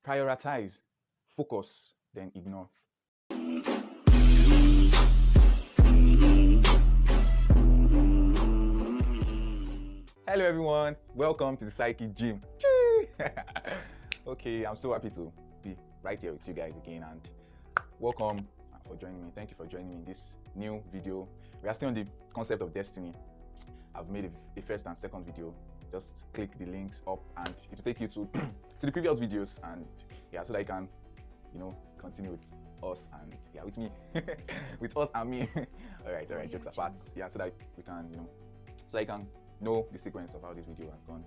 Prioritize, focus, then ignore. Hello everyone, welcome to the Psyched gym. Okay, I'm so happy to be right here with you guys again, and welcome for joining me. Thank you for joining me in this new video. We are still on the concept of destiny. I've made a first and second video. Just click the links up and it will take you to to the previous videos, and yeah, so that you can continue with us and with me with us and me. all right, jokes apart, so that we can so I can know the sequence of how this video has gone.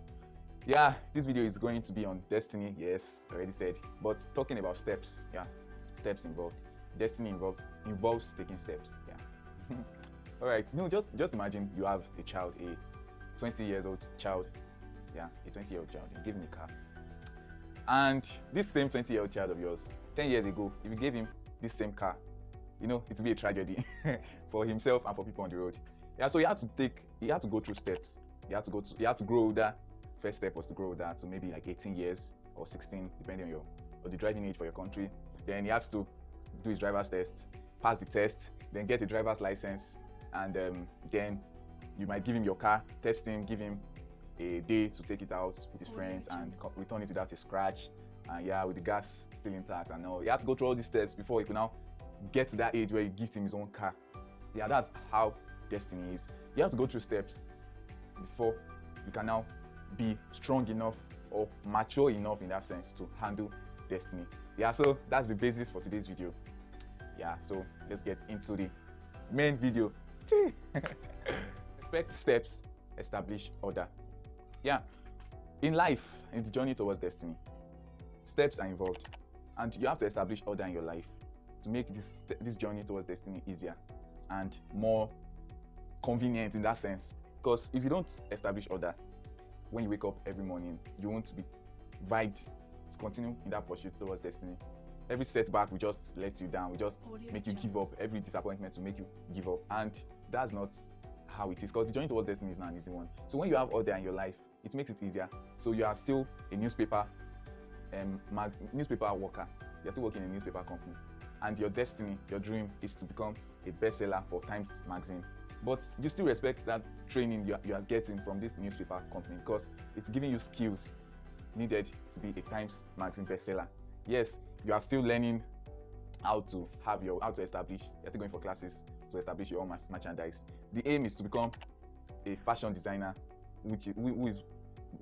Yeah, this video is going to be on destiny. Yes, already said, but talking about steps. Steps involved. Destiny involves taking steps. All right, just imagine you have a child, a 20 years old child. A 20-year-old child. You give him a car, and this same 20-year-old child of yours 10 years ago, if you gave him this same car, it would be a tragedy for himself and for people on the road. So he had to go through steps. He had to grow older. First step was to grow older to maybe like 18 years or 16, depending on the driving age for your country. Then he has to do his driver's test, pass the test, then get a driver's license, and then you might give him your car, test him, give him a day to take it out with his friends and return it without a scratch, and with the gas still intact and all. You have to go through all these steps before he can now get to that age where you gift him his own car. That's how destiny is. You have to go through steps before you can now be strong enough or mature enough in that sense to handle destiny. So that's the basis for today's video. So let's get into the main video. Expect steps, establish order. In life, in the journey towards destiny, steps are involved, and you have to establish order in your life to make this journey towards destiny easier and more convenient in that sense. Because if you don't establish order when you wake up every morning, you won't be vibed to continue in that pursuit towards destiny. Every setback will just let you down, will just make you give up. Every disappointment will make you give up, and that's not how it is, because the journey towards destiny is not an easy one. So when you have order in your life, it makes it easier. So you are still a newspaper worker. You're still working in a newspaper company, and your destiny, your dream is to become a bestseller for Times magazine. But you still respect that training you are getting from this newspaper company, because it's giving you skills needed to be a Times magazine bestseller. Yes, you are still learning how to establish. You're still going for classes to establish your own merchandise. The aim is to become a fashion designer, who is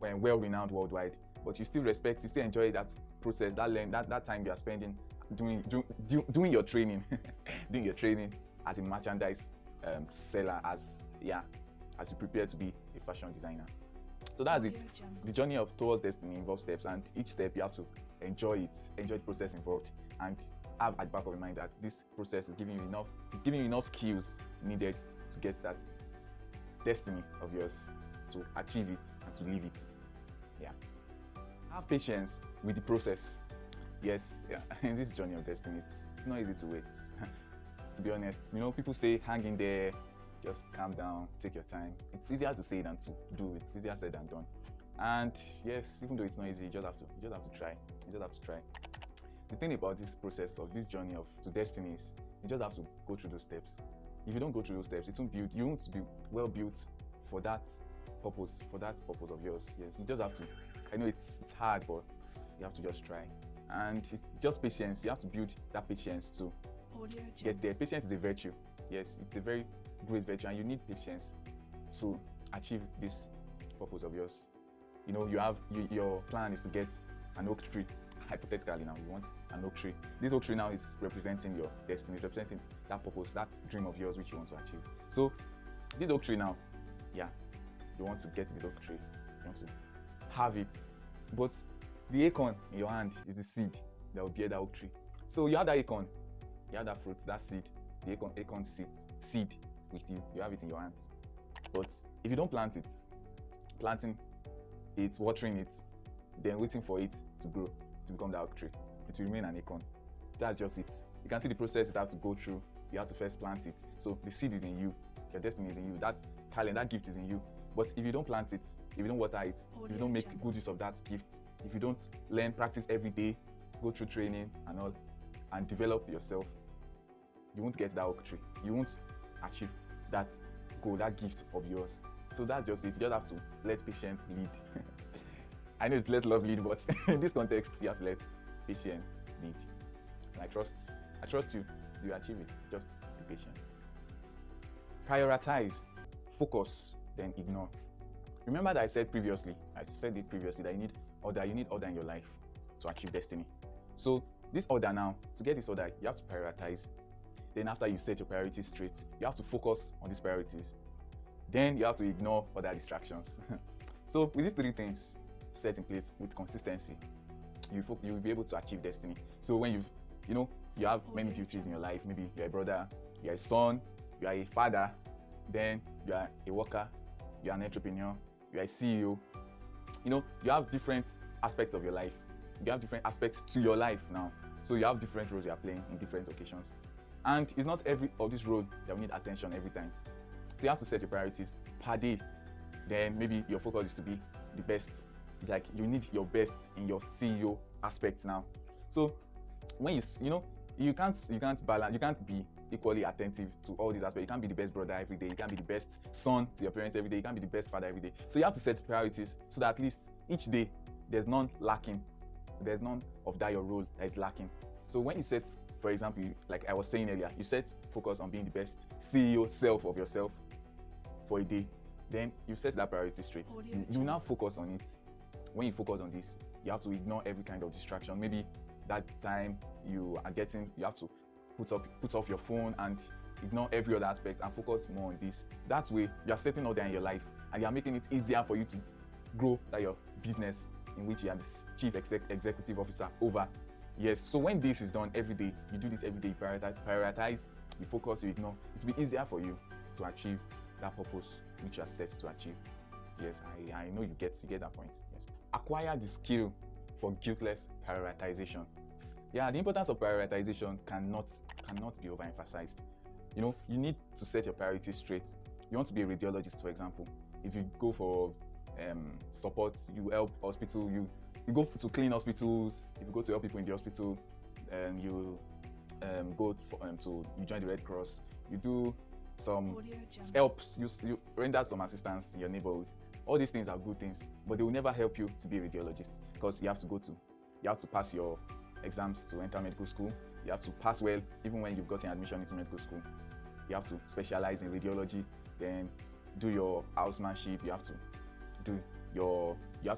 well-renowned worldwide. But you still enjoy that process, that time you are spending doing your training, doing your training as a merchandise seller, as you prepare to be a fashion designer. So that's it. The journey towards destiny involves steps, and each step you have to enjoy the process involved, and have at the back of your mind that this process is giving you enough skills needed to get that destiny of yours, to achieve it and to live it. Have patience with the process. In this journey of destiny, it's not easy to wait. To be honest, people say hang in there, just calm down, take your time. It's easier to say than to do. It's easier said than done. And yes, even though it's not easy, you just have to try. The thing about this process of this journey to destiny is you just have to go through those steps. If you don't go through those steps, you won't be well built for that purpose of yours. Yes, you just have to. I know it's hard, but you have to just try. And it's just patience. You have to build that patience to get there. Patience is a virtue. Yes, it's a very great virtue, and you need patience to achieve this purpose of yours. Your plan is to get an oak tree. Hypothetically now, you want an oak tree. This oak tree now is representing your destiny, representing that purpose, that dream of yours which you want to achieve. So this oak tree now, you want to get this oak tree, you want to have it, but the acorn in your hand is the seed that will bear that oak tree. So you have that acorn, you have that fruit, that seed, the acorn seed with you. You have it in your hand. But if you don't plant it, planting it, watering it, then waiting for it to grow, to become that oak tree, it will remain an acorn. That's just it. You can see the process it has to go through. You have to first plant it. So the seed is in you, your destiny is in you, that talent, that gift is in you. But if you don't plant it, if you don't water it, if you don't make good use of that gift, if you don't practice every day, go through training and all, and develop yourself, you won't get that oak tree. You won't achieve that goal, that gift of yours. So that's just it. You just have to let patience lead. I know it's let love lead, but in this context, you have to let patience lead. And I trust you. You achieve it. Just be patient. Prioritize, focus, then ignore. Remember that I said it previously that you need order in your life to achieve destiny. So this order now, to get this order, you have to prioritize. Then after you set your priorities straight, you have to focus on these priorities. Then you have to ignore other distractions. So with these three things set in place with consistency, you will be able to achieve destiny. So when you have many duties in your life, maybe you're a brother, you're a son, you are a father, then you are a worker, you are an entrepreneur, you are a CEO. You have different aspects of your life. You have different aspects to your life now. So you have different roles you are playing in different occasions. And it's not every of this role that will need attention every time. So you have to set your priorities per day. Then maybe your focus is to be the best. Like you need your best in your CEO aspect now. So when you can't balance, you can't be equally attentive to all these aspects. You can't be the best brother every day. You can't be the best son to your parents every day. You can't be the best father every day. So you have to set priorities so that at least each day there's none lacking. There's none of that your role that is lacking. So when you set, for example, like I was saying earlier, you set focus on being the best CEO self of yourself for a day. Then you set that priority straight. You now focus on it. When you focus on this, you have to ignore every kind of distraction. Maybe that time you have to put off your phone and ignore every other aspect and focus more on this. That way, you are setting order in your life and you are making it easier for you to grow your business in which you are the chief executive officer over. Yes, so when this is done every day, you do this every day, prioritize, you focus, you ignore, it will be easier for you to achieve that purpose which you are set to achieve. Yes, I know you get that point. Yes. Acquire the skill for guiltless prioritization. Yeah, the importance of prioritization cannot be overemphasized. You need to set your priorities straight. You want to be a radiologist, for example. If you go for support, you help hospital, you go to clean hospitals. If you go to help people in the hospital, you join the Red Cross. You do some helps. You render some assistance in your neighborhood. All these things are good things, but they will never help you to be a radiologist because you have to pass your exams to enter medical school. You have to pass well even when you've gotten admission into medical school. You have to specialize in radiology, then do your housemanship. You have to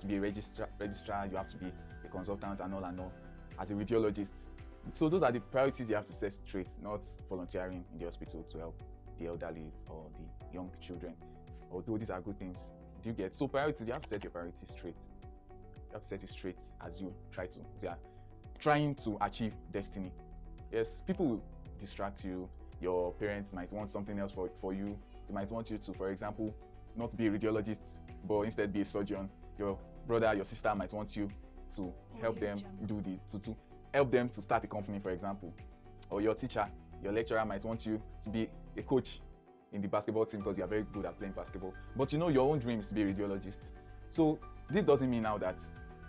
be a registrar, you have to be a consultant and all as a radiologist. So those are the priorities you have to set straight, not volunteering in the hospital to help the elderly or the young children. Although these are good things. Do you get? So priorities, you have to set your priorities straight. You have to set it straight as you are trying to achieve destiny. Yes, people will distract you. Your parents might want something else for you. They might want you to, for example, not be a radiologist, but instead be a surgeon. Your brother, your sister might want you to help them do this, to help them to start a company, for example. Or your teacher, your lecturer might want you to be a coach in the basketball team because you are very good at playing basketball. But your own dream is to be a radiologist. So this doesn't mean now that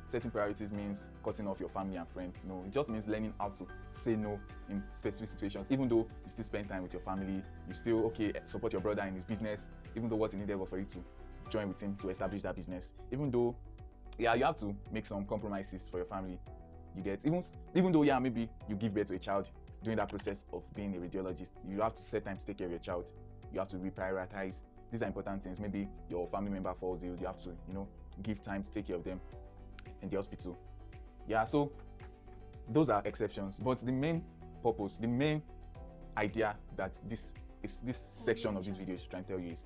setting priorities means cutting off your family and friends. No, it just means learning how to say no in specific situations. Even though you still spend time with your family, you still support your brother in his business, even though what he needed was for you to join with him to establish that business. Even though, you have to make some compromises for your family. You get, even though, maybe you give birth to a child during that process of being a radiologist, you have to set time to take care of your child. You have to reprioritize. These are important things. Maybe your family member falls ill, you have to, give time to take care of them in the hospital. Yeah, so those are exceptions. But the main purpose, the main idea that this section of this video is trying to tell you is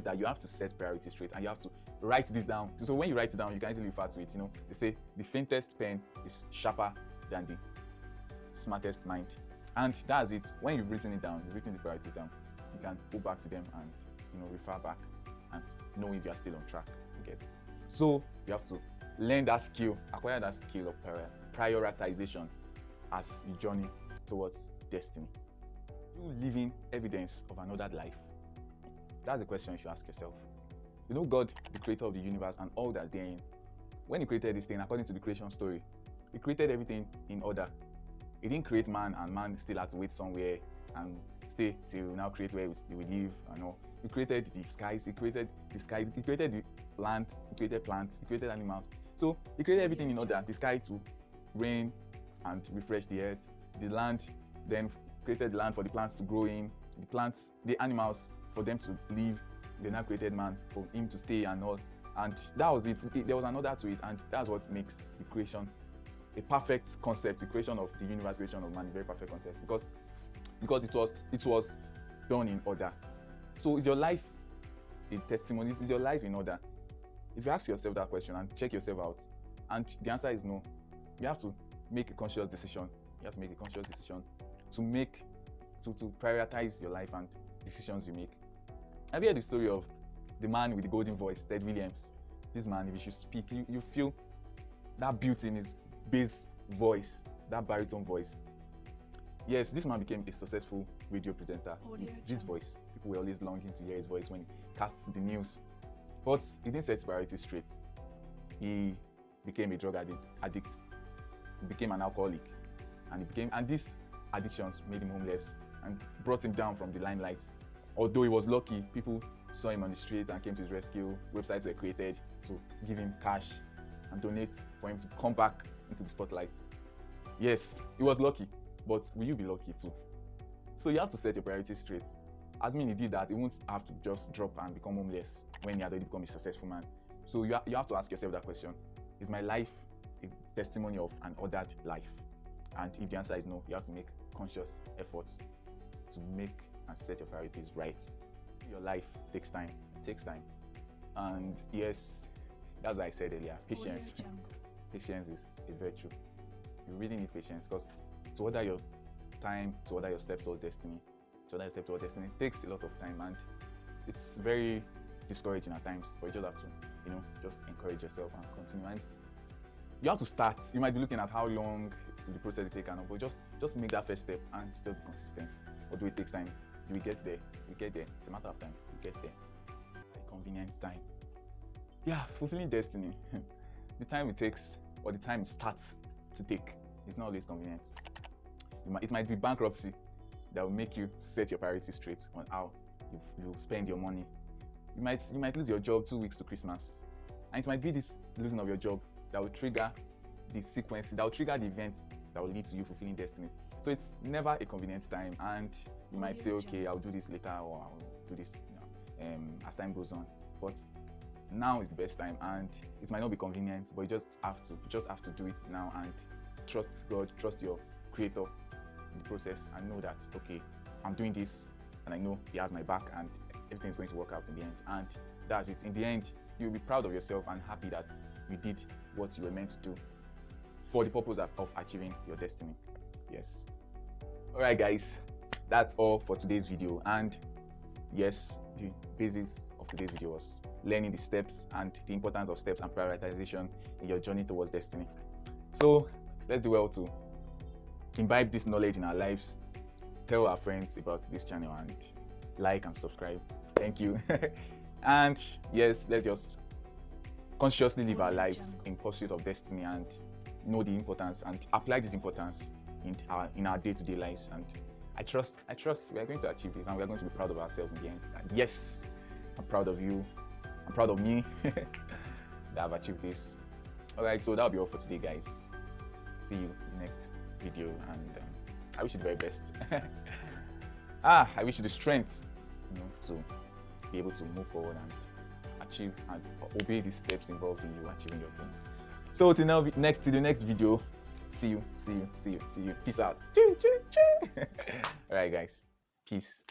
that you have to set priorities straight and you have to write this down. So when you write it down, you can easily refer to it. They say the faintest pen is sharper than the smartest mind. And that's it. When you've written it down, you've written the priorities down, you can go back to them and refer back and know if you are still on track. Okay. So you have to learn that skill, acquire that skill of prioritization as you journey towards destiny. You living evidence of another life? That's the question you should ask yourself. God, the creator of the universe and all that's therein, when he created this thing, according to the creation story, He created everything in order. He didn't create man and man still had to wait somewhere and stay till now create where we live and all. He created the skies, he created the land, he created plants, he created animals. So he created everything in order. The sky to rain and refresh the earth, the land, then created the land for the plants to grow in, the plants, the animals for them to live. They now created man for him to stay and all. And that was it. There was another to it, and that's what makes the creation a perfect concept. The creation of the universe, creation of man, a very perfect concept, because it was done in order. So is your life a testimony? Is your life in order? If you ask yourself that question and check yourself out, and the answer is no, you have to make a conscious decision. You have to make a conscious decision to prioritize your life and decisions you make. Have you heard the story of the man with the golden voice, Ted Williams? This man, if he should speak, you feel that beauty in his bass voice, that baritone voice. Yes, this man became a successful radio presenter with this voice. People were always longing to hear his voice when he cast the news. But he didn't set his priorities straight. He became a drug addict. He became an alcoholic. And these addictions made him homeless and brought him down from the limelight. Although he was lucky, people saw him on the street and came to his rescue. Websites were created to give him cash and donate for him to come back into the spotlight. Yes, he was lucky, but will you be lucky too? So you have to set your priorities straight. Assuming he did that, he won't have to just drop and become homeless when he had already become a successful man. So you have to ask yourself that question. Is my life a testimony of an ordered life? And if the answer is no, you have to make conscious efforts to make and set your priorities right. Your life takes time. It takes time. And yes, that's what I said earlier. Patience. Patience is a virtue. You really need patience, because to order your time, to order your steps towards destiny, takes a lot of time, and it's very discouraging at times. But you just have to, just encourage yourself and continue. And you have to start. You might be looking at how long the process will take, but just make that first step and just be consistent. Although it takes time, you will get there. You get there. It's a matter of time. You get there. A convenient time. Yeah, fulfilling destiny. The time it takes, or the time it starts to take, is not always convenient. It might be bankruptcy that will make you set your priorities straight on how you spend your money. You might lose your job 2 weeks to Christmas, and it might be this losing of your job that will trigger the sequence, that will trigger the event that will lead to you fulfilling destiny. So it's never a convenient time, and you might say, okay, I'll do this later, or I'll do this as time goes on. But now is the best time, and it might not be convenient, but you just have to do it now and trust God, trust your creator in the process, and know that, okay, I'm doing this and I know he has my back and everything is going to work out in the end. And that's it. In the end, you'll be proud of yourself and happy that you did what you were meant to do for the purpose of achieving your destiny. Yes. All right, guys, that's all for today's video. And yes, the basis of today's video was learning the steps and the importance of steps and prioritization in your journey towards destiny. So let's do well to imbibe this knowledge in our lives, tell our friends about this channel, and like and subscribe. Thank you. And yes, let's just consciously live our lives in pursuit of destiny and know the importance and apply this importance in our day-to-day lives. And I trust we are going to achieve this, and we are going to be proud of ourselves in the end. And yes, I'm proud of you. I'm proud of me that I've achieved this. All right, so that'll be all for today, guys. See you in the next video, and I wish you the very best. I wish you the strength, to be able to move forward and achieve and obey the steps involved in you achieving your dreams. So till the next video. See you. Peace out. All right, guys. Peace.